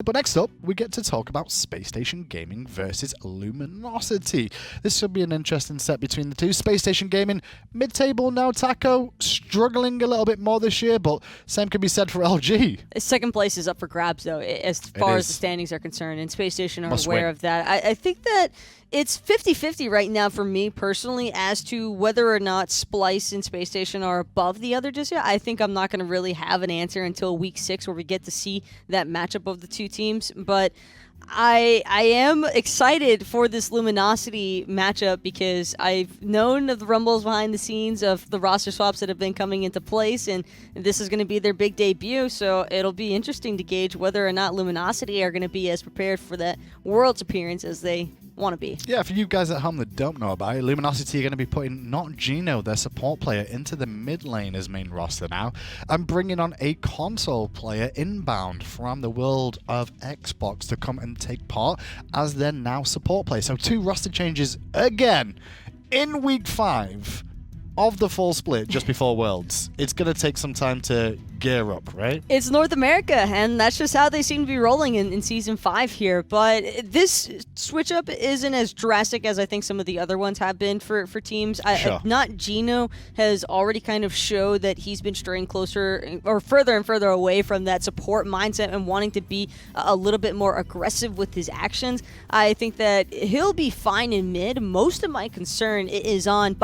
But next up, we get to talk about Spacestation Gaming versus Luminosity. This should be an interesting set between the two. Spacestation Gaming, mid-table now, Taco, struggling a little bit more this year, but same can be said for LG. Second place is up for grabs, though, as far as the standings are concerned, and Spacestation are aware of that. I think that it's 50-50 right now for me personally as to whether or not Splice and Spacestation are above the other just yet. I think I'm not going to really have an answer until week 6 where we get to see that matchup of the two teams. But I am excited for this Luminosity matchup because I've known of the rumbles behind the scenes of the roster swaps that have been coming into place, and this is going to be their big debut, so it'll be interesting to gauge whether or not Luminosity are going to be as prepared for that Worlds appearance as they want to be. Yeah, for you guys at home that don't know about it, Luminosity are going to be putting NotGeno, their support player, into the mid lane as main roster now, and bringing on a console player, Inbowned, from the world of Xbox to come and take part as their now support player. So 2 roster changes again in week 5 of the full split just before Worlds. It's going to take some time to gear up, right? It's North America, and that's just how they seem to be rolling in Season 5 here. But this switch-up isn't as drastic as I think some of the other ones have been for teams. Sure. NotGeno has already kind of showed that he's been straying closer or further and further away from that support mindset and wanting to be a little bit more aggressive with his actions. I think that he'll be fine in mid. Most of my concern is on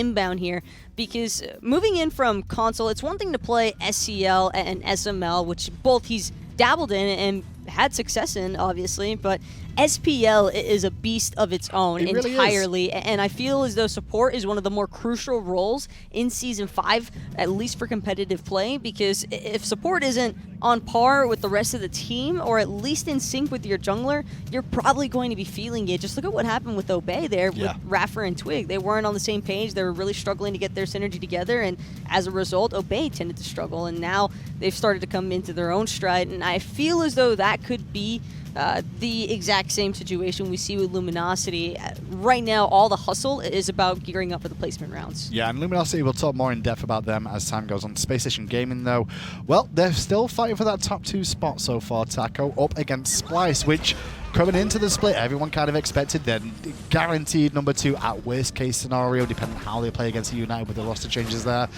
Inbound here, because moving in from console, it's one thing to play SCL and SML, which both he's dabbled in and had success in, obviously, but SPL is a beast of its own entirely, really is. And I feel as though support is one of the more crucial roles in Season 5, at least for competitive play, because if support isn't on par with the rest of the team, or at least in sync with your jungler, you're probably going to be feeling it. Just look at what happened with Obey there with Raffer and Twig. They weren't on the same page. They were really struggling to get their synergy together, and as a result, Obey tended to struggle, and now they've started to come into their own stride, and I feel as though that could be the exact same situation we see with Luminosity. Right now, all the hustle is about gearing up for the placement rounds. Yeah, and Luminosity, we'll talk more in depth about them as time goes on. Spacestation Gaming, though, well, they're still fighting for that top 2 spot so far, Taco, up against Splice, which coming into the split, everyone kind of expected them guaranteed number 2 at worst case scenario, depending on how they play against United with the roster changes there.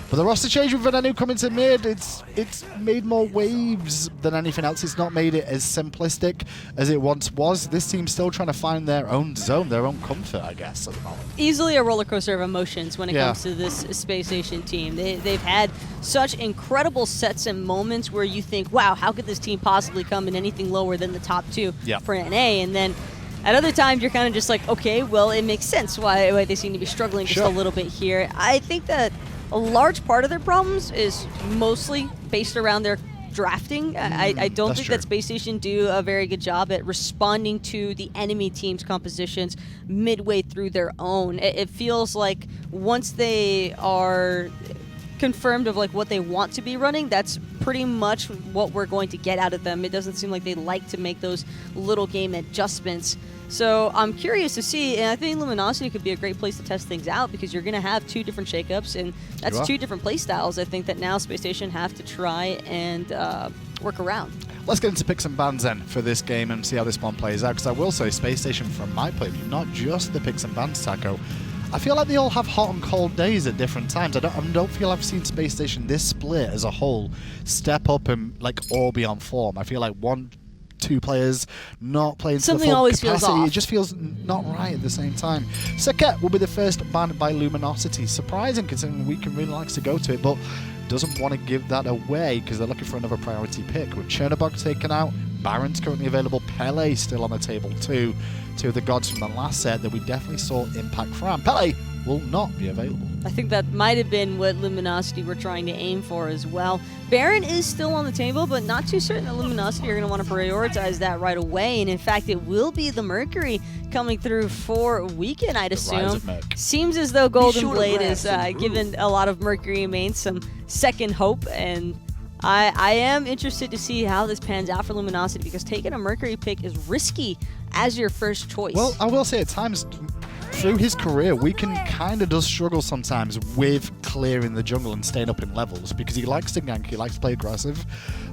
But the roster change with Venenu coming to mid, it's made more waves than anything else. It's not made it as simplistic as it once was. This team's still trying to find their own zone, their own comfort, I guess, at the moment. Easily a roller coaster of emotions when it comes to this Spacestation team. They've had such incredible sets and moments where you think, wow, how could this team possibly come in anything lower than the top 2 for NA? And then at other times, you're kind of just like, okay, well, it makes sense why they seem to be struggling just a little bit here. I think that a large part of their problems is mostly based around their drafting. I don't think that Spacestation do a very good job at responding to the enemy team's compositions midway through their own. It feels like once they are confirmed of like what they want to be running, that's pretty much what we're going to get out of them. It doesn't seem like they like to make those little game adjustments. So I'm curious to see, and I think Luminosity could be a great place to test things out, because you're going to have 2 different shakeups, and that's 2 different play styles. I think that now Spacestation have to try and work around. Let's get into picks and bans then for this game and see how this one plays out, because I will say Spacestation, from my point of view, not just the picks and bans, Taco, I feel like they all have hot and cold days at different times. I don't feel I've seen Spacestation this split as a whole step up and like all be on form. I feel like 1-2 players not playing to the full always capacity. feels off. It just feels not right at the same time. Saket will be the first banned by Luminosity. Surprising, considering Weekend really likes to go to it, but doesn't want to give that away because they're looking for another priority pick. With Chernobog taken out, Baron's currently available, Pele still on the table too. 2 of the gods from the last set that we definitely saw impact from. Pele will not be available. I think that might have been what Luminosity were trying to aim for as well. Baron is still on the table, but not too certain that Luminosity are going to want to prioritize that right away. And in fact, it will be the Mercury coming through for Weekend, I'd assume. Seems as though Golden Blade is giving a lot of Mercury mains some second hope, and I am interested to see how this pans out for Luminosity, because taking a Mercury pick is risky as your first choice. Well, I will say at times through his career, Weekend kind of does struggle sometimes with clearing the jungle and staying up in levels, because he likes to gank, he likes to play aggressive,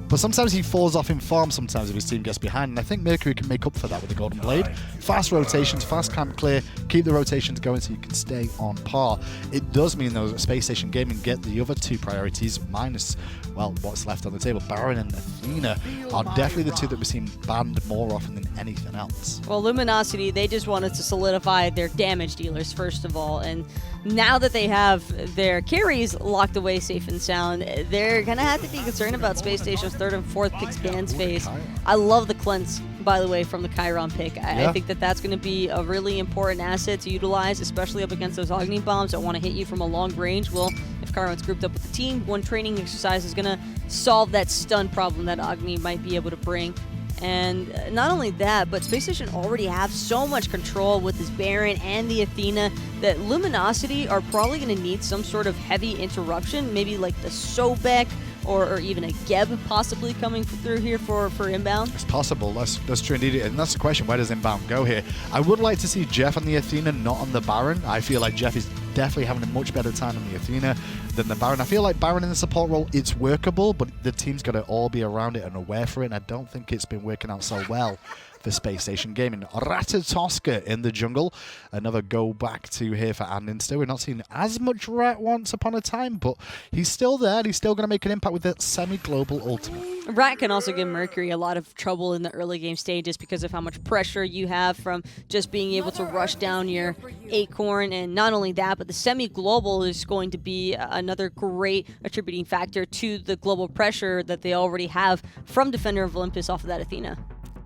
but sometimes he falls off in form sometimes if his team gets behind, and I think Mercury can make up for that with the Golden Blade. Fast rotations, fast camp clear, keep the rotations going so you can stay on par. It does mean, though, that Spacestation Gaming get the other two priorities minus, well, what's left on the table. Baron and Athena are definitely the two that we've seen banned more often than anything else. Well, Luminosity, they just wanted to solidify their damage dealers, first of all, and now that they have their carries locked away safe and sound, they're going to have to be concerned about Space Station's 3rd and 4th picks bans phase. I love the cleanse, by the way, from the Chiron pick. I think that that's going to be a really important asset to utilize, especially up against those Agni bombs that want to hit you from a long range. Well, if Chiron's grouped up with the team, one training exercise is going to solve that stun problem that Agni might be able to bring. And not only that, but Space Station already have so much control with this Baron and the Athena that Luminosity are probably going to need some sort of heavy interruption, maybe like the Sobek or even a Geb possibly coming through here for Inbound. It's possible. That's true indeed. And that's the question, where does Inbound go here? I would like to see Jeff on the Athena, not on the Baron. I feel like Jeff is definitely having a much better time on the Athena than the Baron. I feel like Baron in the support role, it's workable, but the team's got to all be around it and aware for it, and I don't think it's been working out so well for Space Station Gaming. Ratatoskr in the jungle. Another go back to here for andinster. We're not seeing as much Rat once upon a time, but he's still there. He's still going to make an impact with that semi-global ultimate. Rat can also give Mercury a lot of trouble in the early game stages because of how much pressure you have from just being able to rush down your Acorn, and not only that, but the semi-global is going to be another great attributing factor to the global pressure that they already have from Defender of Olympus off of that Athena.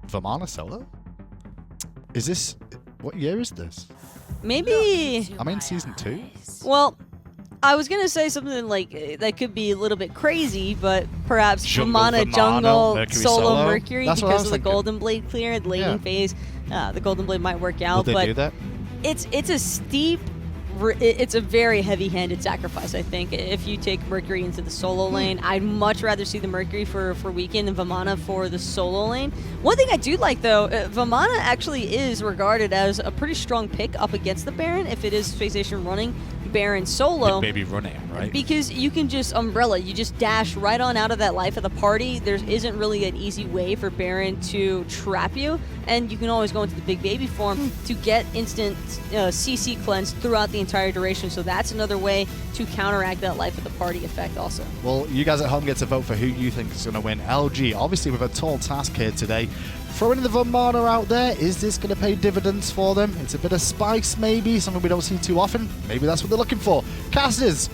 Vamana solo? Is this... what year is this? Maybe... I'm in Season 2? Well, I was going to say something like that could be a little bit crazy, but perhaps Vamana jungle, Mercury solo Mercury because of the Golden Blade clear, the laning phase. The Golden Blade might work out, Will they do that? It's a steep... it's a very heavy-handed sacrifice, I think. If you take Mercury into the solo lane, I'd much rather see the Mercury for weekend than Vamana for the solo lane. One thing I do like, though, Vamana actually is regarded as a pretty strong pick up against the Baron if it is Space Station running Baron solo. Maybe running, right? Because you can just umbrella, you just dash right on out of that life of the party. There isn't really an easy way for Baron to trap you, and you can always go into the big baby form to get instant CC cleanse throughout the entire duration. So that's another way to counteract that life of the party effect also. Well, you guys at home get to vote for who you think is going to win. LG, obviously with a tall task here today. Throwing the Vamana out there, is this going to pay dividends for them? It's a bit of spice, maybe, something we don't see too often. Maybe that's what they're looking for. Casters,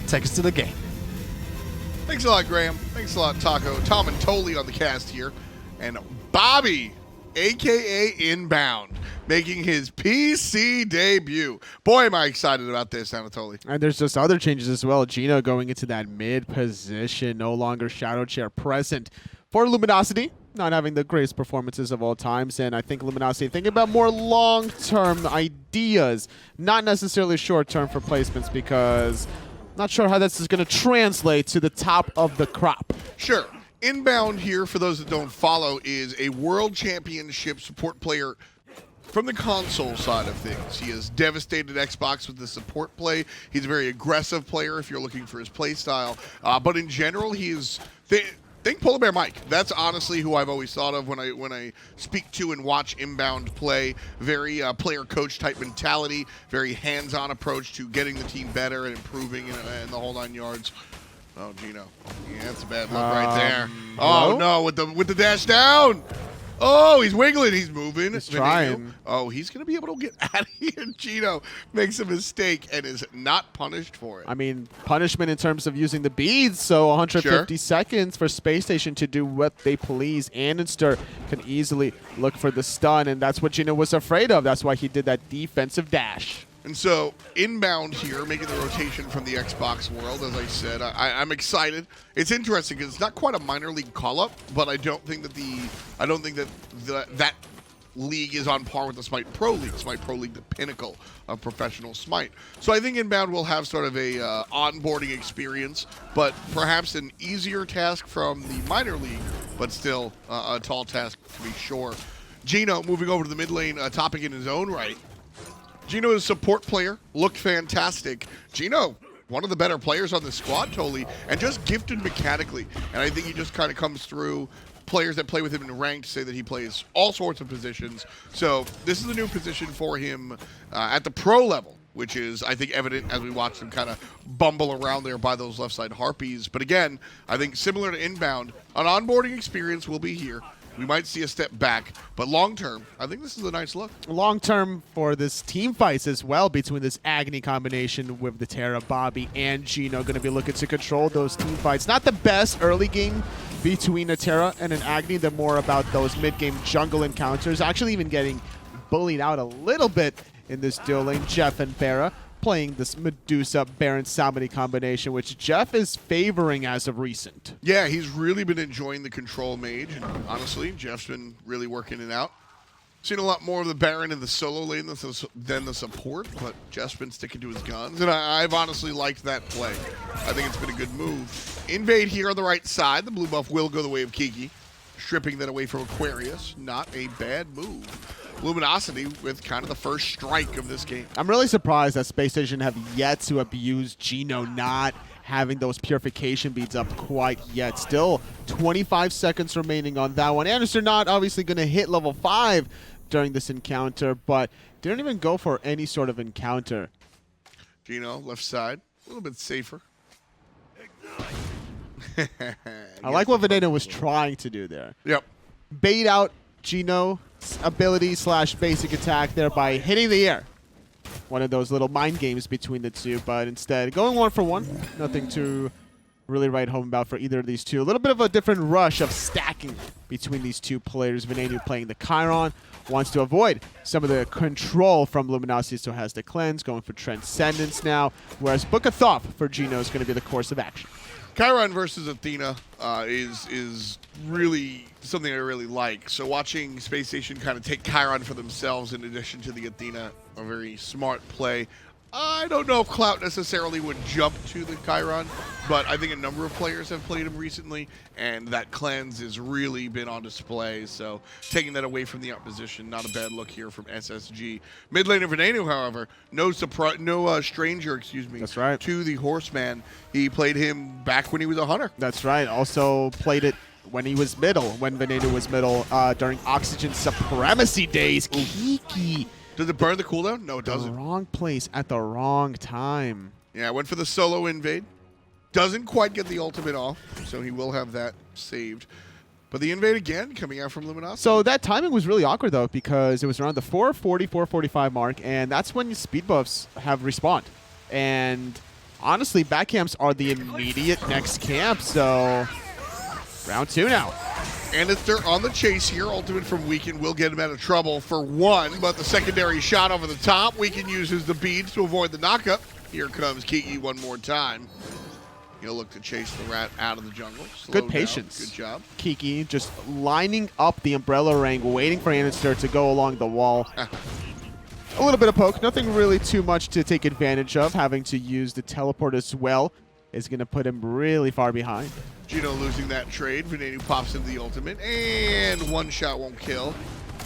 take us to the game. Thanks a lot, Graham. Thanks a lot, Taco. Tom and Toley on the cast here. And Bobby, a.k.a. Inbound, making his PC debut. Boy, am I excited about this, Anatoly. And there's just other changes as well. Gino going into that mid position, no longer Shadow Chair present for Luminosity. Not having the greatest performances of all times, and I think Luminosity thinking about more long-term ideas, not necessarily short-term for placements, because not sure how this is going to translate to the top of the crop. Sure. Inbound here, for those that don't follow, is a World Championship support player from the console side of things. He has devastated Xbox with the support play. He's a very aggressive player if you're looking for his play style. But in general, he is... Think Polar Bear Mike. That's honestly who I've always thought of when I speak to and watch Inbound play. Very player coach type mentality, very hands-on approach to getting the team better and improving and the whole 9 yards. Oh, Gino. Yeah, that's a bad look right there. Oh no, with the dash down. Oh, he's wiggling. He's moving. He's trying. Oh, he's going to be able to get out of here. Gino makes a mistake and is not punished for it. I mean, punishment in terms of using the beads, so 150 seconds for Space Station to do what they please. andinster can easily look for the stun, and that's what Gino was afraid of. That's why he did that defensive dash. And so, Inbound here, making the rotation from the Xbox world, as I said. I'm excited. It's interesting because it's not quite a minor league call-up, but I don't think that that league is on par with the Smite Pro League. Smite Pro League, the pinnacle of professional Smite. So I think Inbound will have sort of a onboarding experience, but perhaps an easier task from the minor league, but still a tall task to be sure. Gino moving over to the mid lane, topic in his own right. Gino is a support player, looked fantastic. Gino one of the better players on the squad, totally, and just gifted mechanically. And I think he just kind of comes through. Players that play with him in ranked say that he plays all sorts of positions. So this is a new position for him at the pro level, which is, I think, evident as we watch him kind of bumble around there by those left side harpies. But again, I think similar to Inbound, an onboarding experience will be here. We might see a step back, but long-term, I think this is a nice look. Long-term for this team fights as well between this Agni combination with the Terra, Bobby, and Geno going to be looking to control those team fights. Not the best early game between a Terra and an Agni. They're more about those mid-game jungle encounters, actually even getting bullied out a little bit in this duel lane. Jeff and BaRRa playing this Medusa, Baron, Samedi combination, which Jeff is favoring as of recent. Yeah, he's really been enjoying the control mage, and honestly, Jeff's been really working it out. Seen a lot more of the Baron in the solo lane than the support, but Jeff's been sticking to his guns, and I've honestly liked that play. I think it's been a good move. Invade here on the right side. The blue buff will go the way of Kiki, stripping that away from Aquarius. Not a bad move. Luminosity with kind of the first strike of this game. I'm really surprised that Spacestation have yet to abuse Geno not having those purification beads up quite yet. Still 25 seconds remaining on that one. Andinster not obviously going to hit level 5 during this encounter, but didn't even go for any sort of encounter. Geno, left side, a little bit safer. I like what Venenu was trying to do there. Yep. Bait out Geno's ability / basic attack there by hitting the air. One of those little mind games between the two, but instead going 1 for 1. Nothing to really write home about for either of these two. A little bit of a different rush of stacking between these two players. Venenu playing the Chiron, wants to avoid some of the control from Luminosity, so has the cleanse, going for Transcendence now, whereas Book of Thoth for Geno is going to be the course of action. Chiron versus Athena is really something I really like. So watching Space Station kind of take Chiron for themselves in addition to the Athena, a very smart play. I don't know if Clout necessarily would jump to the Chiron, but I think a number of players have played him recently, and that cleanse has really been on display. So taking that away from the opposition, not a bad look here from SSG. Mid laner Venenu, however, no stranger, That's right. to the Horseman. He played him back when he was a hunter. That's right. Also played it when he was middle, when Venenu was middle during Oxygen Supremacy days. Kiki. Does it burn the cooldown? No, it doesn't. The wrong place at the wrong time. Yeah, went for the solo invade. Doesn't quite get the ultimate off, so he will have that saved. But the invade again, coming out from Luminosity. So that timing was really awkward, though, because it was around the 440, 445 mark, and that's when speed buffs have respawned. And honestly, back camps are the immediate next camp, so round 2 now. Andinster on the chase here. Ultimate from Weekend will get him out of trouble for 1, but the secondary shot over the top. Weekend uses the beads to avoid the knockup. Here comes Kiki one more time. He'll look to chase the rat out of the jungle. Good patience. Good job. Kiki just lining up the umbrella ring, waiting for Andinster to go along the wall. A little bit of poke. Nothing really too much to take advantage of. Having to use the teleport as well is going to put him really far behind. Geno losing that trade. Venenu pops into the ultimate, and one shot won't kill.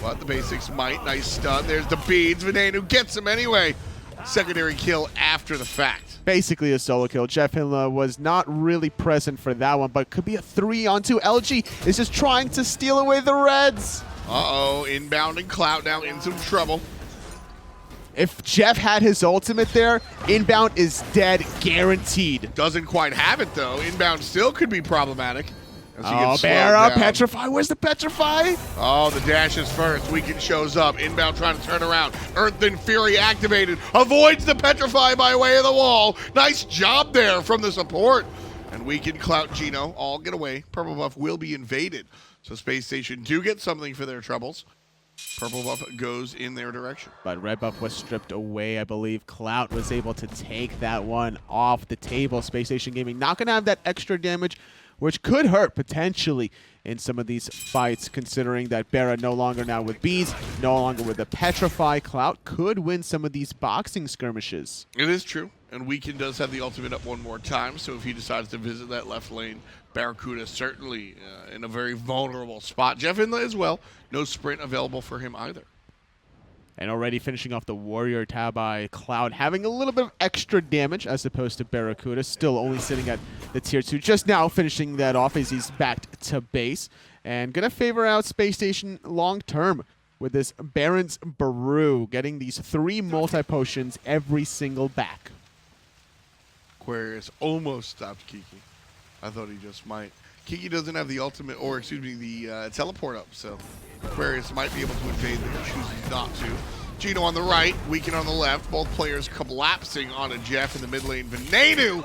But the basics might. Nice stun. There's the beads. Venenu gets him anyway. Secondary kill after the fact. Basically a solo kill. JeffHindla was not really present for that one, but could be a 3-on-2. LG is just trying to steal away the Reds. Uh-oh, Inbound and Clout now in some trouble. If Jeff had his ultimate there, Inbound is dead, guaranteed. Doesn't quite have it, though. Inbound still could be problematic. Oh, BaRRa, Petrify. Where's the Petrify? Oh, the dash is first. Weekend shows up. Inbound trying to turn around. Earth and Fury activated. Avoids the Petrify by way of the wall. Nice job there from the support. And Weekend, Clout, Geno all get away. Purple buff will be invaded. So Space Station do get something for their troubles. Purple buff goes in their direction. But red buff was stripped away, I believe. Clout was able to take that one off the table. Spacestation Gaming not going to have that extra damage, which could hurt potentially in some of these fights, considering that BaRRa no longer now with bees, no longer with the Petrify. Clout could win some of these boxing skirmishes. It is true. And Weekend does have the ultimate up one more time, so if he decides to visit that left lane, BaRRaCCuDDa certainly in a very vulnerable spot. JeffHindla as well. No sprint available for him either. And already finishing off the Warrior tab by Clout, having a little bit of extra damage as opposed to BaRRaCCuDDa, still only sitting at the tier 2. Just now finishing that off as he's backed to base. And going to favor out Space Station long term with this Baron's Brew, getting these 3 multi-potions every single back. Aquarius almost stopped Kiki. I thought he just might. Kiki doesn't have the ultimate, or excuse me, the teleport up, so Aquarius might be able to invade there, chooses not to. Geno on the right, Weekend on the left, both players collapsing onto Jeff in the mid lane. Venenu,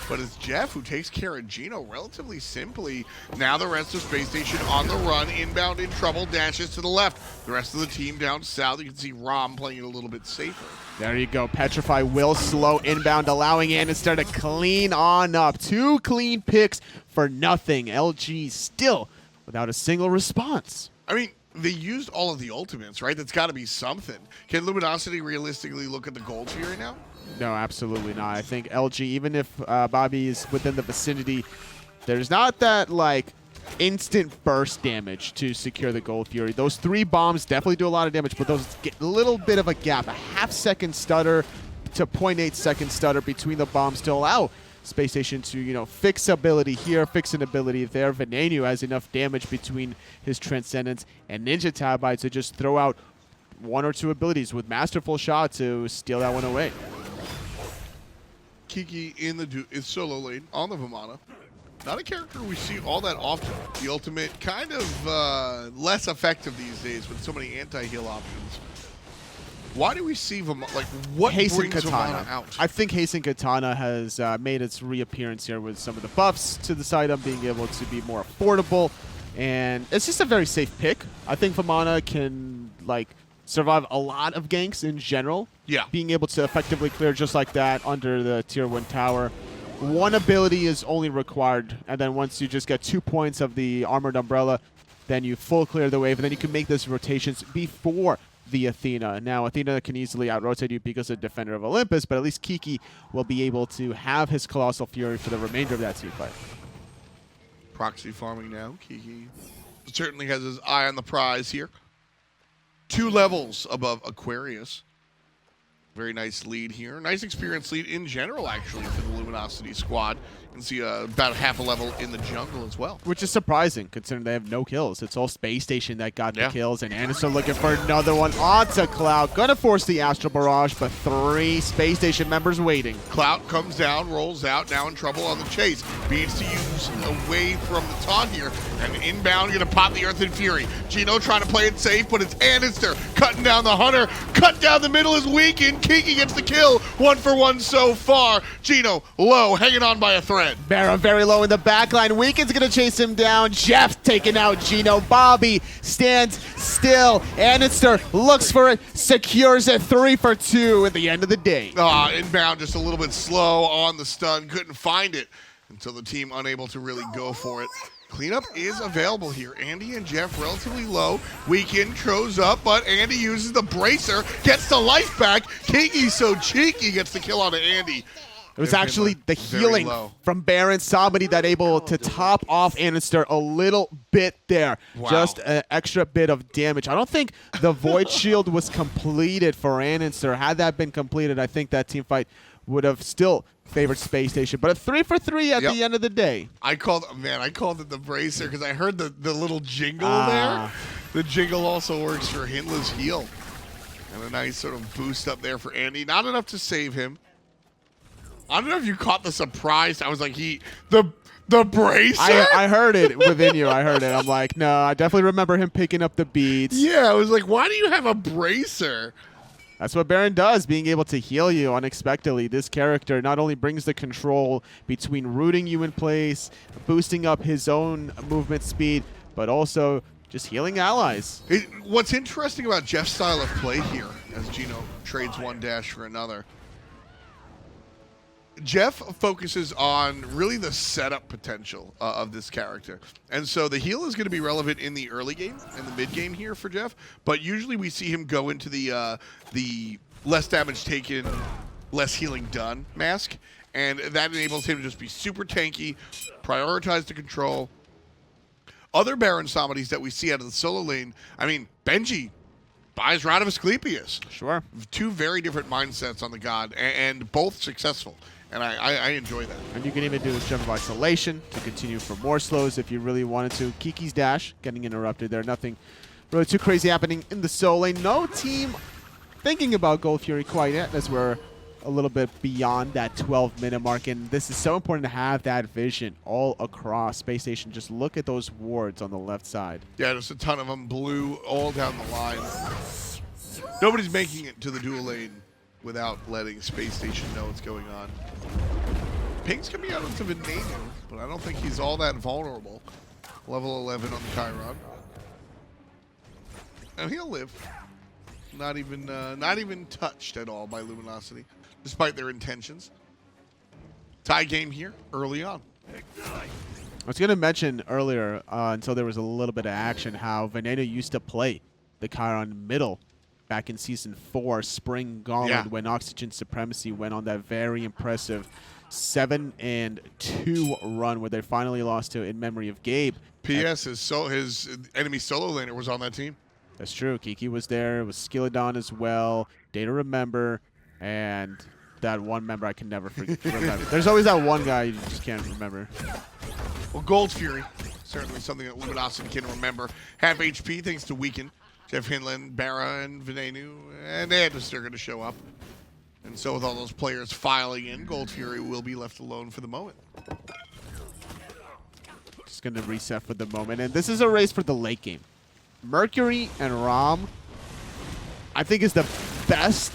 but it's Jeff who takes care of Geno relatively simply. Now the rest of Space Station on the run, inbound in trouble, dashes to the left. The rest of the team down south, you can see Ram playing it a little bit safer. There you go. Petrify will slow inbound, allowing andinster to clean on up. 2 clean picks for nothing. LG still without a single response. I mean, they used all of the ultimates, right? That's got to be something. Can Luminosity realistically look at the gold here right now? No, absolutely not. I think LG, even if Bobby is within the vicinity, there's not that, like, instant burst damage to secure the Gold Fury. Those 3 bombs definitely do a lot of damage, but those get a little bit of a gap, a half-second stutter to 0.8-second stutter between the bombs to allow Space Station to, you know, fix ability here, fix an ability there. Venenu has enough damage between his Transcendence and Ninja Tabi to just throw out 1 or 2 abilities with Masterful Shot to steal that one away. Kiki in the solo lane on the Vamana. Not a character we see all that often. The ultimate kind of less effective these days with so many anti-heal options. Why do we see Vamana? Like, what Hasten brings Katana Vamana out? I think Hasten Katana has made its reappearance here with some of the buffs to this item being able to be more affordable. And it's just a very safe pick. I think Vamana can, like, survive a lot of ganks in general. Yeah. Being able to effectively clear just like that under the tier 1 tower. 1 ability is only required, and then once you just get 2 points of the Armored Umbrella, then you full clear the wave, and then you can make those rotations before the Athena. Now, Athena can easily out-rotate you because of Defender of Olympus, but at least Kiki will be able to have his Colossal Fury for the remainder of that team fight. Proxy farming now. Kiki certainly has his eye on the prize here. 2 levels above Aquarius. Very nice lead here. Nice experience lead in general, actually, for the Luminosity squad. You can see about half a level in the jungle as well. Which is surprising, considering they have no kills. It's all Space Station that got the kills, and andinster looking for another one onto Clout. Gonna force the Astral Barrage, but 3 Space Station members waiting. Clout comes down, rolls out, now in trouble on the chase. Beats to use away from the taunt here, and inbound gonna pop the Earth and Fury. Geno trying to play it safe, but it's andinster cutting down the Hunter. Cut down the middle is weakened. Kiki gets the kill. 1 for 1 so far. Geno low, hanging on by a thread. BaRRa very low in the backline. Weekend's gonna chase him down. Jeff taking out Geno. Bobby stands still. andinster looks for it, secures it. 3 for 2 at the end of the day. Inbound just a little bit slow on the stun. Couldn't find it until the team unable to really go for it. Cleanup is available here. Andy and Jeff relatively low. Weekend throws up, but Andy uses the bracer, gets the life back. KikiSoCheeky gets the kill onto Andy. It was actually the healing from Baron Samedi that able to top off andinster a little bit there. Wow. Just an extra bit of damage. I don't think the Void Shield was completed for andinster. Had that been completed, I think that team fight would have still favored Space Station. But a 3 for 3 at the end of the day. I called it the bracer because I heard the little jingle there. The jingle also works for Hindla's heal. And a nice sort of boost up there for Andy. Not enough to save him. I don't know if you caught the surprise. I was like, the bracer? I heard it within you. I heard it. I'm like, no, I definitely remember him picking up the beats. Yeah, I was like, why do you have a bracer? That's what Baron does, being able to heal you unexpectedly. This character not only brings the control between rooting you in place, boosting up his own movement speed, but also just healing allies. What's interesting about Jeff's style of play here, as Geno trades one dash for another, Jeff focuses on really the setup potential of this character. And so the heal is going to be relevant in the early game and the mid game here for Jeff. But usually we see him go into the less damage taken, less healing done mask. And that enables him to just be super tanky, prioritize the control. Other Baron Samedis that we see out of the solo lane, I mean, Benji buys Ratatoskr. Sure. Two very different mindsets on the god, and both successful. And I enjoy that. And you can even do Gem of Isolation to continue for more slows if you really wanted to. Kiki's dash getting interrupted there. Nothing really too crazy happening in the solo lane. No team thinking about Gold Fury quite yet, as we're a little bit beyond that 12-minute mark. And this is so important to have that vision all across Space Station. Just look at those wards on the left side. Yeah, there's a ton of them. Blue all down the line. Nobody's making it to the dual lane without letting Space Station know what's going on. Ping's coming out into Venenu, but I don't think he's all that vulnerable. Level 11 on the Chiron. And he'll live. Not even touched at all by Luminosity, despite their intentions. Tie game here early on. I was going to mention earlier, until there was a little bit of action, how Venenu used to play the Chiron middle back in Season 4, Spring Gauntlet, when Oxygen Supremacy went on that very impressive 7-2 run where they finally lost to In Memory of Gabe. P.S. His enemy solo laner was on that team. That's true. Kiki was there. It was Skilladon as well. Data Remember, and that one member I can never remember. There's always that one guy you just can't remember. Well, Gold Fury, certainly something that Luminosity can remember. Half HP thanks to Weaken. JeffHindla, BaRRa, and Venenu, and andinster are going to show up. And so with all those players filing in, Gold Fury will be left alone for the moment. Just going to reset for the moment. And this is a race for the late game. Mercury and Rama, I think, is the best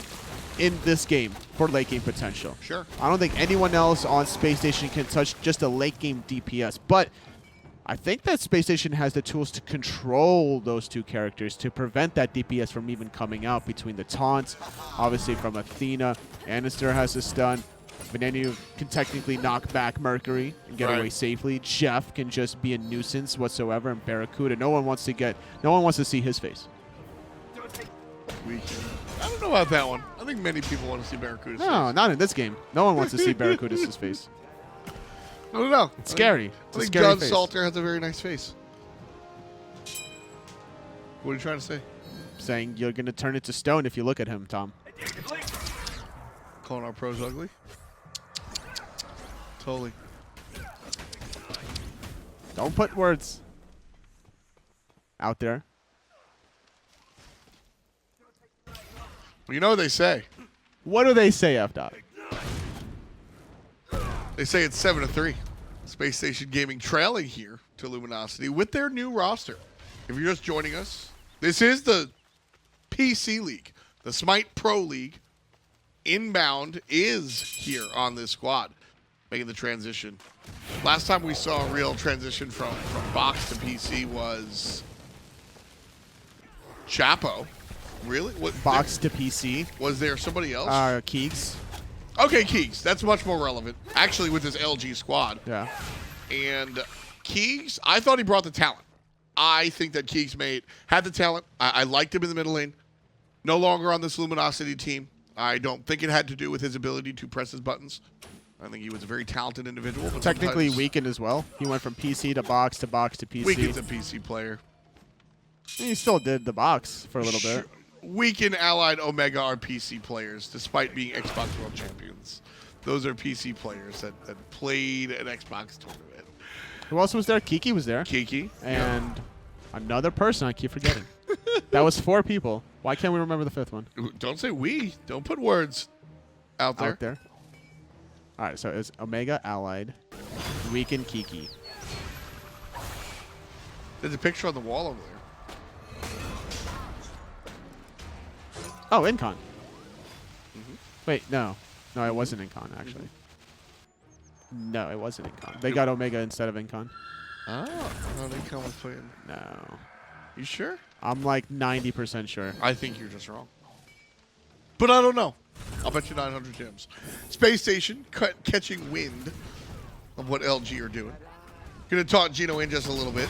in this game for late game potential. Sure. I don't think anyone else on Space Station can touch just a late game DPS, but I think that Space Station has the tools to control those two characters to prevent that DPS from even coming out between the taunts, obviously from Athena. Andinster has a stun. Venenu can technically knock back Mercury and get away safely. Jeff can just be a nuisance whatsoever, and BaRRaCCuDDa, no one wants to see his face. I don't know about that one. I think many people want to see BaRRaCCuDDa's face. No, not in this game. No one wants to see BaRRaCCuDDa's face. I don't know. It's scary. I think John Salter has a very nice face. What are you trying to say? Saying you're going to turn it to stone if you look at him, Tom. Calling our pros ugly? Totally. Don't put words out there. Well, you know what they say. What do they say, F-Dot? They say it's 7-3. Space Station Gaming trailing here to Luminosity with their new roster. If you're just joining us, this is the PC League, the Smite Pro League. Inbowned is here on this squad, making the transition. Last time we saw a real transition from box to PC was Chapo. Really? What, box to PC? Was there somebody else? Keeks. Okay, Keeks. That's much more relevant. Actually, with this LG squad. Yeah. And Keeks, I thought he brought the talent. I think that Keeks had the talent. I liked him in the middle lane. No longer on this Luminosity team. I don't think it had to do with his ability to press his buttons. I think he was a very talented individual. But technically Weaken as well. He went from PC to box to box to PC. Weaken's a PC player. He still did the box for a little bit. Weaken, Allied, Omega are PC players, despite being Xbox World Champions. Those are PC players that played an Xbox tournament. Who else was there? Kiki was there. Kiki. And another person I keep forgetting. That was 4 people. Why can't we remember the 5th one? Don't say we. Don't put words out there. All right, so it's Omega, Allied, Weaken, Kiki. There's a picture on the wall over there. Oh, Incon. Wait, no. No, it wasn't Incon, actually. No, it wasn't Incon. They got Omega instead of Incon. Oh, Incon was playing. No. You sure? I'm like 90% sure. I think you're just wrong. But I don't know. I'll bet you 900 gems. Space Station catching wind of what LG are doing. Gonna talk Geno in just a little bit.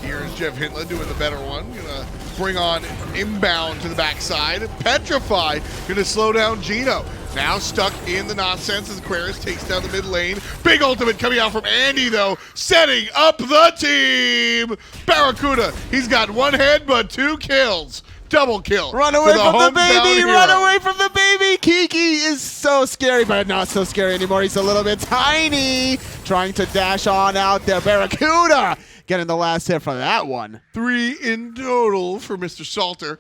Here's JeffHindla doing the better one. Gonna bring on Inbound to the backside. Petrify gonna slow down Geno. Now stuck in the nonsense as Aquarius takes down the mid lane. Big ultimate coming out from Andy, though, setting up the team. BaRRaCCuDDa, he's got 1 head but 2 kills. double kill. Run away for from the hometown baby! hero. Run away from the baby! Kiki is so scary, but not so scary anymore. He's a little bit tiny, trying to dash on out there. BaRRaCCuDDa getting the last hit for that one. 3 in total for Mr. Salter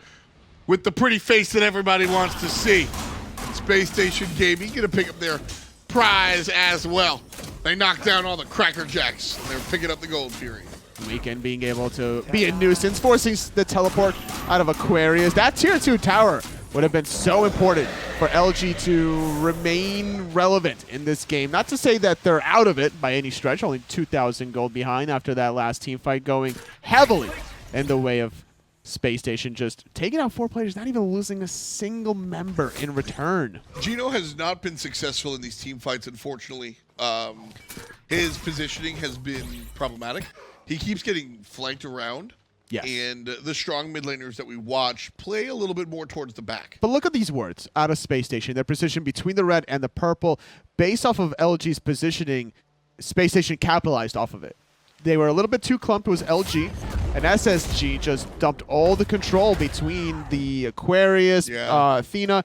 with the pretty face that everybody wants to see. Spacestation Gaming going to pick up their prize as well. They knocked down all the Cracker Jacks, and they're picking up the Gold Fury. Weekend being able to be a nuisance, forcing the teleport out of Aquarius. That tier 2 tower would have been so important for LG to remain relevant in this game. Not to say that they're out of it by any stretch, only 2,000 gold behind after that last team fight, going heavily in the way of Space Station, just taking out 4 players, not even losing a single member in return. Geno has not been successful in these team fights, unfortunately. His positioning has been problematic. He keeps getting flanked around. Yes. And the strong mid laners that we watch play a little bit more towards the back. But look at these words out of Space Station. Their position between the red and the purple, based off of LG's positioning, Space Station capitalized off of it. They were a little bit too clumped. It was LG, and SSG just dumped all the control between the Aquarius, Athena.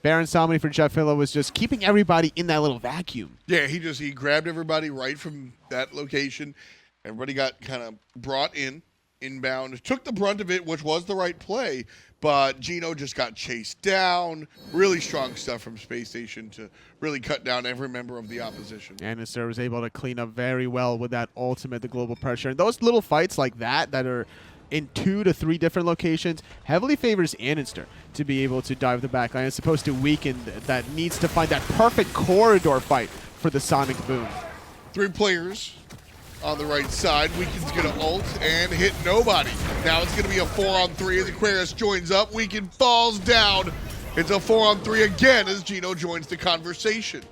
Baron Samedi for JeffHindla was just keeping everybody in that little vacuum. Yeah, he grabbed everybody right from that location. Everybody got kind of brought inbound, took the brunt of it, which was the right play, but Geno just got chased down. Really strong stuff from Space Station to really cut down every member of the opposition. Andinster was able to clean up very well with that ultimate, the global pressure. And those little fights like that are in 2 to 3 different locations heavily favors Andinster to be able to dive the backline as opposed to Weekend that needs to find that perfect corridor fight for the Sonic Boom. 3 players on the right side. Weekend's going to ult and hit nobody. Now it's going to be a 4-on-3 as Aquarius joins up. Weekend falls down. It's a 4-on-3 again as Geno joins the conversation.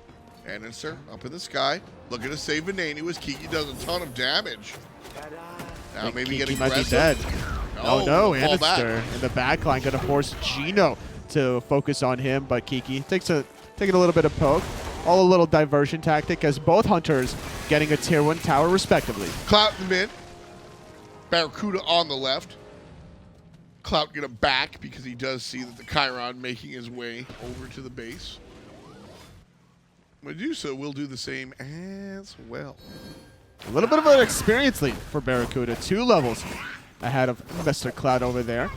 Andinster up in the sky, looking to save Venenu as Kiki does a ton of damage. Now maybe Kiki getting might be aggressive. dead. No, no, fall back. Andinster in the back line going to force Geno to focus on him, but Kiki taking a little bit of poke. All a little diversion tactic as both hunters getting a tier 1 tower respectively. Clout in the mid. BaRRaCCuDDa on the left. Clout gonna back because he does see that the Chiron making his way over to the base. Medusa will do the same as well. A little bit of an experience lead for BaRRaCCuDDa. 2 levels ahead of Mr. Clout over there.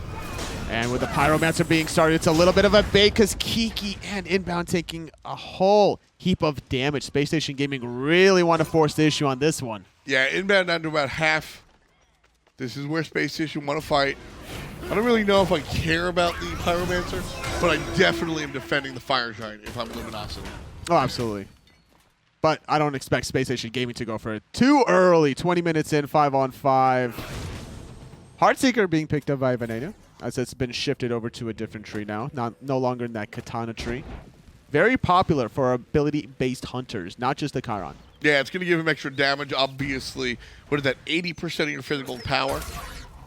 And with the Pyromancer being started, it's a little bit of a bait because Kiki and Inbound taking a whole heap of damage. Space Station Gaming really want to force the issue on this one. Yeah, Inbound down to about half. This is where Space Station want to fight. I don't really know if I care about the Pyromancer, but I definitely am defending the Fire Giant if I'm Luminosity. Oh, absolutely. But I don't expect Space Station Gaming to go for it too early. 20 minutes in, 5-on-5. Heartseeker being picked up by Venenu, as it's been shifted over to a different tree now, no longer in that Katana tree. Very popular for ability-based hunters, not just the Chiron. Yeah, it's going to give him extra damage, obviously. What is that, 80% of your physical power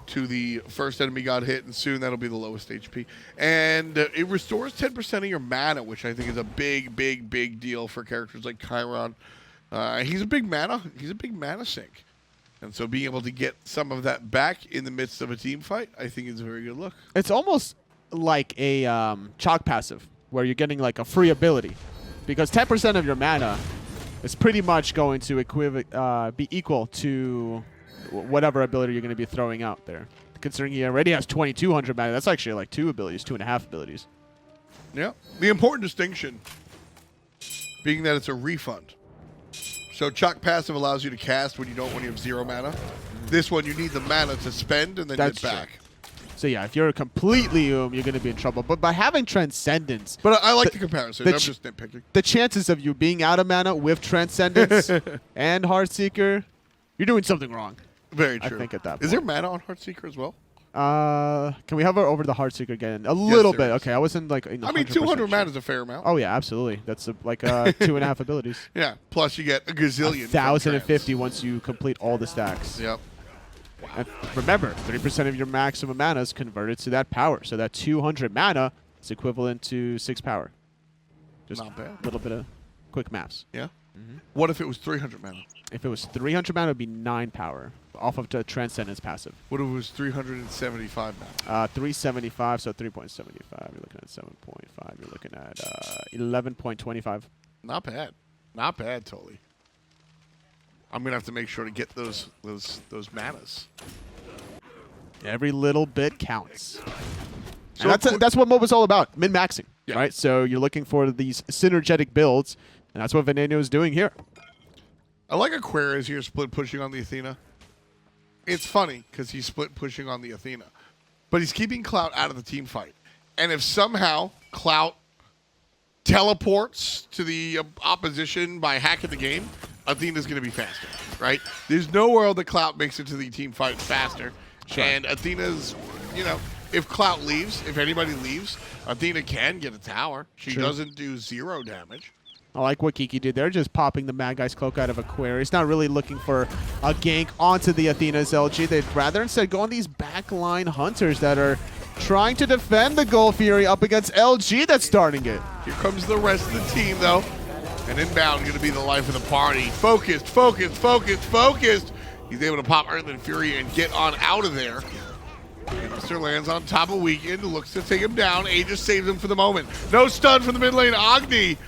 to the first enemy got hit, and soon that'll be the lowest HP. And it restores 10% of your mana, which I think is a big, big, big deal for characters like Chiron. He's a big mana sink. And so being able to get some of that back in the midst of a team fight, I think is a very good look. It's almost like a chalk passive, where you're getting like a free ability. Because 10% of your mana is pretty much going to be equal to whatever ability you're going to be throwing out there. Considering he already has 2,200 mana, that's actually like 2 abilities, 2.5 abilities. Yeah. The important distinction being that it's a refund. So Chalk Passive allows you to cast when you have 0 mana. This one, you need the mana to spend and then That's get back. True. So yeah, if you're completely you're going to be in trouble. But by having Transcendence... But I like the comparison. I'm just nitpicking. The chances of you being out of mana with Transcendence and Heartseeker, you're doing something wrong. Very true. I think at that point. Is there mana on Heartseeker as well? Can we hover over the Heartseeker again? A little bit. Okay, I wasn't like... I mean, 200 mana is a fair amount. Oh, yeah, absolutely. That's like 2.5 abilities. Yeah, plus you get a gazillion. 1,050 once you complete all the stacks. Yep. And remember, 30% of your maximum mana is converted to that power. So that 200 mana is equivalent to 6 power. Just not bad. A little bit of quick maths. Yeah. What if it was 300 mana? If it was 300 mana, it would be 9 power off of the Transcendence passive. What if it was 375 mana? 375, so 3.75. You're looking at 7.5. You're looking at 11.25. Not bad. Not bad, totally. I'm going to have to make sure to get those manas. Every little bit counts. So And that's what MOBA's all about, min-maxing, Yeah. right? So you're looking for these synergetic builds, and that's what Venenu is doing here. I like Aquarius here split pushing on the Athena. It's funny because he's split pushing on the Athena. But he's keeping Clout out of the team fight. And if somehow Clout teleports to the opposition by hacking the game, Athena's going to be faster, right? There's no world that Clout makes it to the team fight faster. Sure. And Athena's, if Clout leaves, if anybody leaves, Athena can get a tower. She True. doesn't do 0 damage. I like what Kiki did there, just popping the Mad Guy's Cloak out of Aquarius. Not really looking for a gank onto the Athena's LG. They'd rather instead go on these backline hunters that are trying to defend the Gold Fury up against LG that's starting it. Here comes the rest of the team, though. And Inbound going to be the life of the party. Focused, focused, focused, focused. He's able to pop Earthling Fury and get on out of there. Mr. lands on top of Weekend, looks to take him down. Aegis saves him for the moment. No stun from the mid lane, Agni.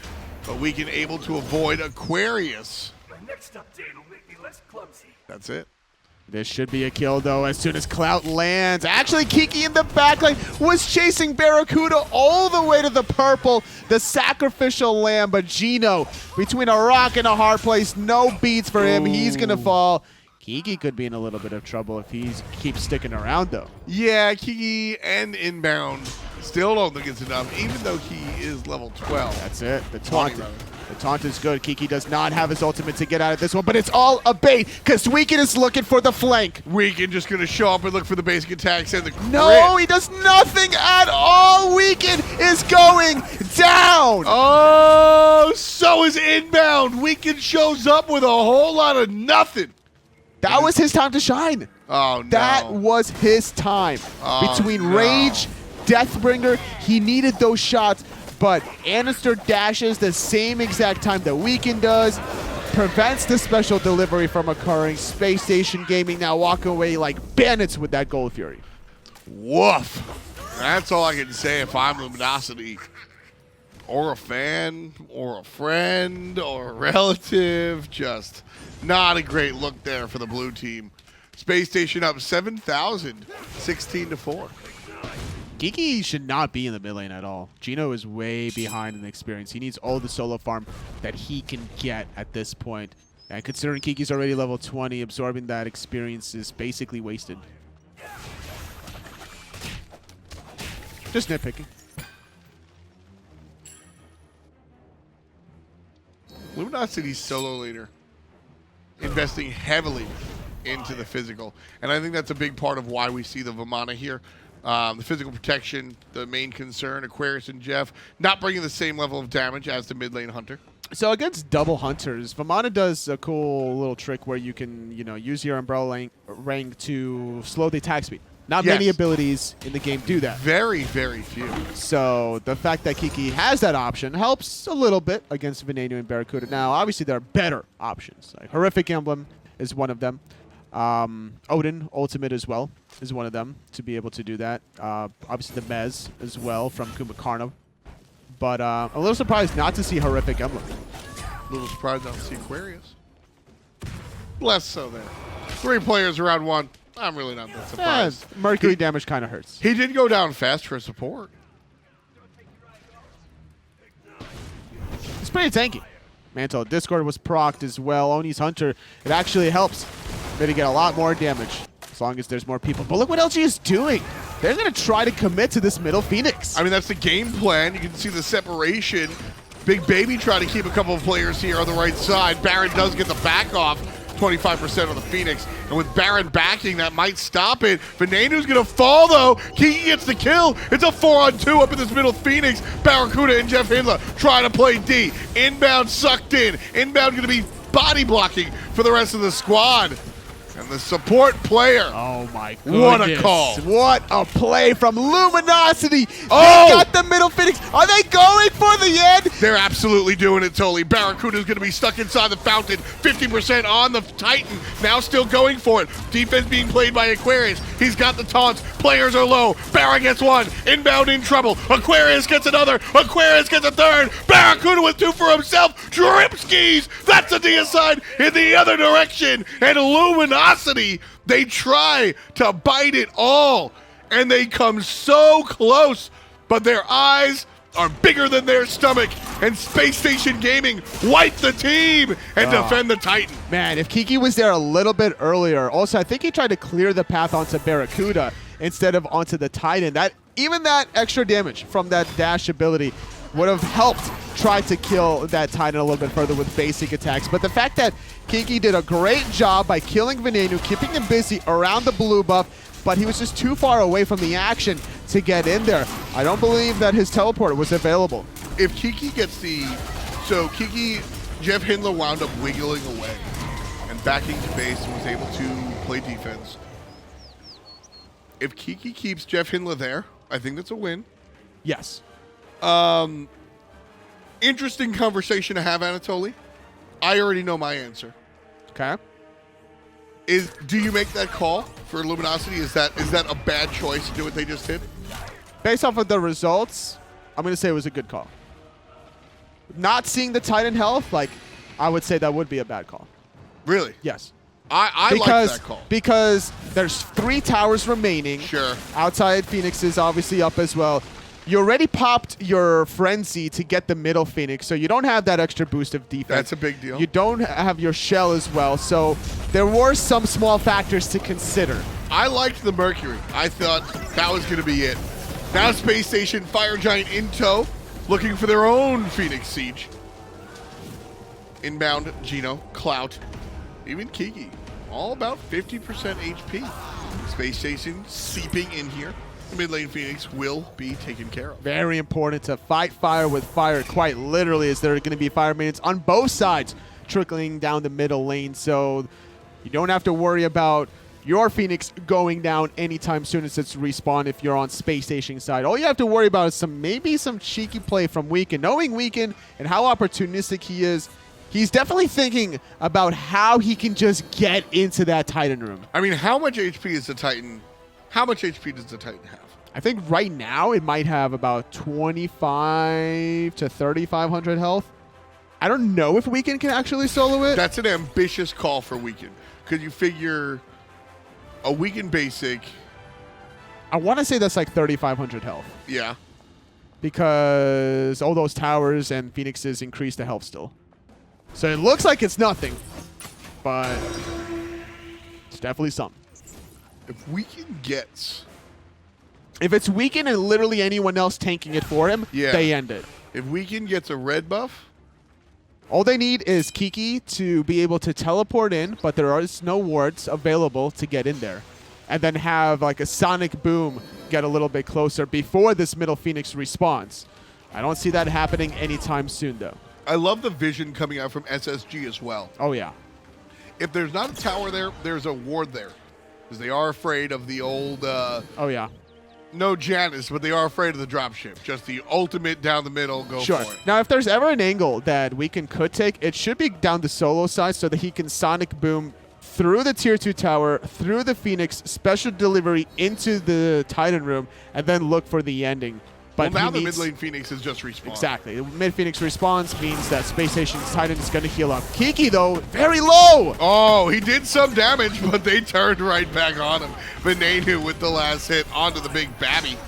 But Weekend able to avoid Aquarius. Next update will make me less clumsy. That's it. This should be a kill, though, as soon as Clout lands. Actually, Kiki in the backline was chasing BaRRaCCuDDa all the way to the purple, the sacrificial lamb. But Geno, between a rock and a hard place, no beats for him. He's going to fall. Kiki could be in a little bit of trouble if he keeps sticking around, though. Yeah, Kiki and Inbound still don't think it's enough, even though he is level 12. That's it. The 20, taunt. rather. The taunt is good. Kiki does not have his ultimate to get out of this one, but it's all a bait because Weekend is looking for the flank. Weekend just going to show up and look for the basic attacks and the crit. No, he does nothing at all. Weekend is going down. Oh, so is Inbound. Weekend shows up with a whole lot of nothing. That was his time to shine. Oh, no. That was his time. Oh, Between no. Rage, Deathbringer, he needed those shots, but andinster dashes the same exact time that Weekend does, prevents the special delivery from occurring. Spacestation Gaming now walking away like bandits with that Gold Fury. Woof. That's all I can say if I'm Luminosity. Or a fan, or a friend, or a relative. Just not a great look there for the blue team. Space Station up 7,000, 16-4. Kiki should not be in the mid lane at all. Geno is way behind in experience. He needs all the solo farm that he can get at this point. And considering Kiki's already level 20, absorbing that experience is basically wasted. Just nitpicking. Luminosity's solo leader investing heavily into the physical. And I think that's a big part of why we see the Vamana here. The physical protection, the main concern, Aquarius and Jeff, not bringing the same level of damage as the mid lane hunter. So against double hunters, Vamana does a cool little trick where you can, use your umbrella rank to slow the attack speed. Not Yes. many abilities in the game do that. Very, very few. So the fact that Kiki has that option helps a little bit against Venenu and BaRRaCCuDDa. Now, obviously, there are better options. Like Horrific Emblem is one of them. Odin Ultimate as well is one of them to be able to do that. Obviously, the Mez as well from Kumakarna. But I'm a little surprised not to see Horrific Emblem. A little surprised I don't see Aquarius. Less so there. 3 players around 1. I'm really not that surprised. Mercury damage kind of hurts. He did go down fast for support. It's pretty tanky. Mantle Discord was procced as well. Oni's Hunter, it actually helps mitigate a lot more damage as long as there's more people. But look what LG is doing. They're going to try to commit to this middle Phoenix. I mean, that's the game plan. You can see the separation. Big Baby trying to keep a couple of players here on the right side. Baron does get the back off. 25% on the Phoenix. And with Baron backing, that might stop it. Venenu's going to fall, though. Kiki gets the kill. It's a 4-on-2 up in this middle Phoenix. BaRRaCCuDDa and JeffHindla trying to play D. Inbound sucked in. Inbound going to be body blocking for the rest of the squad. And the support player. Oh my goodness. What a call. What a play from Luminosity. Oh! They got the middle Phoenix. Are they going for the end? They're absolutely doing it, Totally. BaRRaCCuDDa is going to be stuck inside the fountain. 50% on the Titan. Now still going for it. Defense being played by Aquarius. He's got the taunts. Players are low. BaRRa gets one. Inbound in trouble. Aquarius gets another. Aquarius gets a third. BaRRaCCuDDa with two for himself. Drip skis. That's a deicide in the other direction. And Luminosity, they try to bite it all. And they come so close. But their eyes are bigger than their stomach, and Spacestation Gaming wipe the team and defend the Titan. Man, if Kiki was there a little bit earlier, also I think he tried to clear the path onto BaRRaCCuDDa instead of onto the Titan. Even that extra damage from that dash ability would have helped try to kill that Titan a little bit further with basic attacks. But the fact that Kiki did a great job by killing Venenu, keeping him busy around the blue buff, but he was just too far away from the action to get in there. I don't believe that his teleport was available. If Kiki gets the... So Kiki, JeffHindla wound up wiggling away and backing to base and was able to play defense. If Kiki keeps JeffHindla there, I think that's a win. Yes. Interesting conversation to have, Anatoly. I already know my answer. Okay. Do you make that call for Luminosity? Is that a bad choice to do what they just did? Based off of the results, I'm going to say it was a good call. Not seeing the Titan health, I would say that would be a bad call. Really? Yes. I like that call. Because there's 3 towers remaining. Sure. Outside Phoenix is obviously up as well. You already popped your Frenzy to get the middle Phoenix, so you don't have that extra boost of defense. That's a big deal. You don't have your shell as well, so there were some small factors to consider. I liked the Mercury. I thought that was going to be it. Now Space Station, Fire Giant in tow, looking for their own Phoenix Siege. Inbound, Geno, Clout, even Kiki. All about 50% HP. Space Station seeping in here. The mid lane Phoenix will be taken care of. Very important to fight fire with fire, quite literally, as there are going to be fire minions on both sides trickling down the middle lane. So you don't have to worry about your Phoenix going down anytime soon as it's respawn if you're on Space Station side. All you have to worry about is maybe some cheeky play from Weekend. Knowing Weekend and how opportunistic he is, he's definitely thinking about how he can just get into that Titan room. I mean, how much HP is the Titan? How much HP does the Titan have? I think right now it might have about 25 to 3,500 health. I don't know if Weekend can actually solo it. That's an ambitious call for Weekend. Could you figure a Weekend basic? I want to say that's like 3,500 health. Yeah. Because all those towers and Phoenixes increase the health still. So it looks like it's nothing, but it's definitely something. If Weekend gets... If it's Weekend and literally anyone else tanking it for him, they end it. If Weekend gets a red buff... All they need is Kiki to be able to teleport in, but there is no wards available to get in there. And then have like a sonic boom get a little bit closer before this middle Phoenix respawns. I don't see that happening anytime soon, though. I love the vision coming out from SSG as well. Oh, yeah. If there's not a tower there, there's a ward there. Because they are afraid of the old... oh, yeah. No Janus, but they are afraid of the dropship. Just the ultimate down the middle, go for it. Now, if there's ever an angle that Weekend could take, it should be down the solo side so that he can sonic boom through the tier 2 tower, through the Phoenix, special delivery into the Titan room, and then look for the ending. But well, now the mid lane Phoenix is just respawned. Exactly. Mid Phoenix respawns means that Space Station's Titan is going to heal up. Kiki, though, very low. Oh, he did some damage, but they turned right back on him. Venenu with the last hit onto the big babby.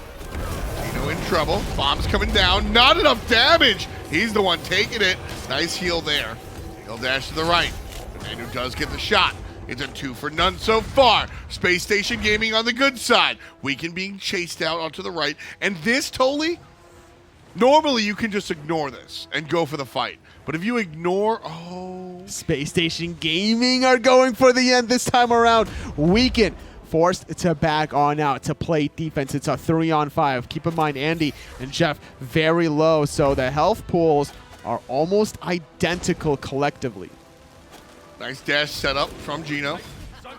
Geno in trouble. Bomb's coming down. Not enough damage. He's the one taking it. Nice heal there. He'll dash to the right. Venenu does get the shot. It's a 2 for none so far. Space Station Gaming on the good side. Weekend being chased out onto the right. And this, Tolly, normally you can just ignore this and go for the fight. But if you ignore, Space Station Gaming are going for the end this time around. Weekend forced to back on out to play defense. It's a 3-on-5. Keep in mind, Andy and Jeff very low, so the health pools are almost identical collectively. Nice dash setup from Geno.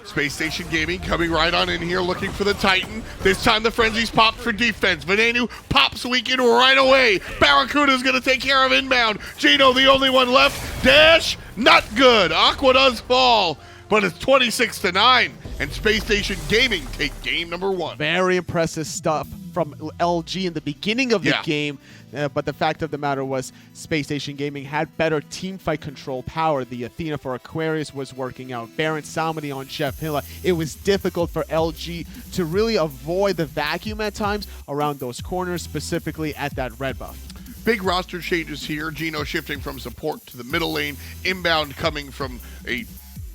Space Station Gaming coming right on in here looking for the Titan. This time the Frenzy's popped for defense. Venenu pops weakened right away. BaRRaCCuDDa's going to take care of inbound. Geno, the only one left. Dash, not good. Aqua does fall, but it's 26-9. And Space Station Gaming take game number 1. Very impressive stuff from LG in the beginning of the game. But the fact of the matter was Space Station Gaming had better teamfight control power. The Athena for Aquarius was working out. Baron Samedi on JeffHindla. It was difficult for LG to really avoid the vacuum at times around those corners, specifically at that red buff. Big roster changes here. Geno shifting from support to the middle lane. Inbound coming from a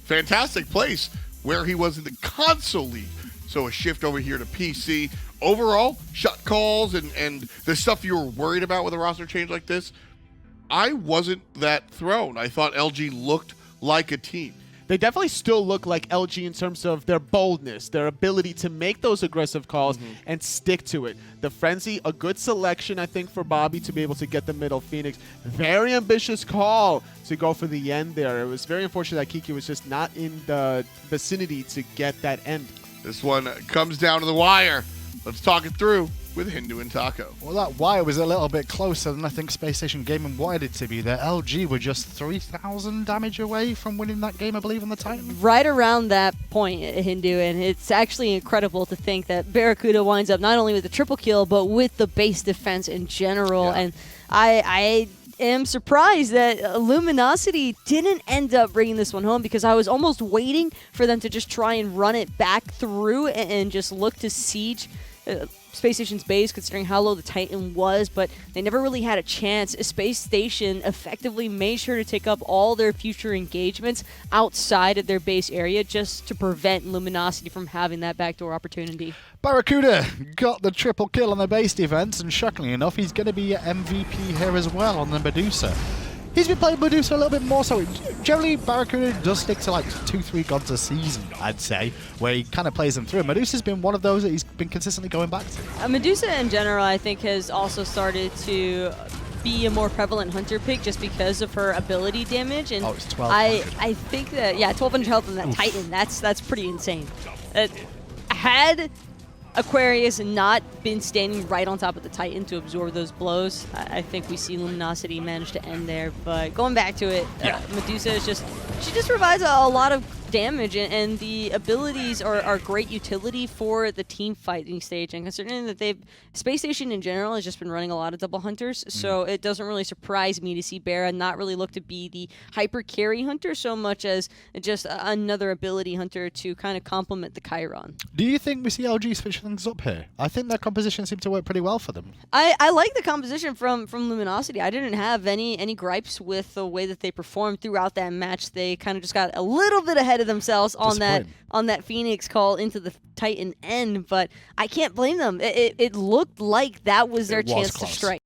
fantastic place where he was in the console league. So a shift over here to PC. Overall, shot calls and the stuff you were worried about with a roster change like this, I wasn't that thrown. I thought LG looked like a team. They definitely still look like LG in terms of their boldness, their ability to make those aggressive calls and stick to it. The Frenzy, a good selection, I think, for Bobby to be able to get the middle Phoenix. Very ambitious call to go for the end there. It was very unfortunate that Kiki was just not in the vicinity to get that end. This one comes down to the wire. Let's talk it through with Hindu and Taco. Well, that wire was a little bit closer than I think Space Station Gaming wanted it to be there. LG were just 3,000 damage away from winning that game, I believe, on the Titan. Right around that point, Hindu, and it's actually incredible to think that BaRRaCCuDDa winds up not only with the triple kill, but with the base defense in general. Yeah. And I am surprised that Luminosity didn't end up bringing this one home, because I was almost waiting for them to just try and run it back through and just look to siege Space Station's base, considering how low the Titan was, but they never really had a chance. Space Station effectively made sure to take up all their future engagements outside of their base area just to prevent Luminosity from having that backdoor opportunity. BaRRaCCuDDa got the triple kill on the base defense, and shockingly enough, he's going to be MVP here as well on the Medusa. He's been playing Medusa a little bit more, so generally BaRRaCCuDDa does stick to like 2-3 gods a season, I'd say, where he kind of plays them through. Medusa's been one of those that he's been consistently going back to. Medusa in general, I think, has also started to be a more prevalent hunter pick just because of her ability damage. And it's 1200. I think that, 1200 health on that Titan, that's pretty insane. Had Aquarius not been standing right on top of the Titan to absorb those blows, I think we see Luminosity manage to end there. But going back to it, Medusa is she just provides a lot of damage, and the abilities are great utility for the team fighting stage. And considering that Space Station in general has just been running a lot of double hunters, so it doesn't really surprise me to see BaRRa not really look to be the hyper carry hunter so much as just another ability hunter to kind of complement the Chiron. Do you think we see LG switch things up here? I think that composition seemed to work pretty well for them. I like the composition from Luminosity. I didn't have any gripes with the way that they performed throughout that match. They kind of just got a little bit ahead of themselves on that Phoenix call into the Titan end, but I can't blame them. It looked like that was their chance to strike.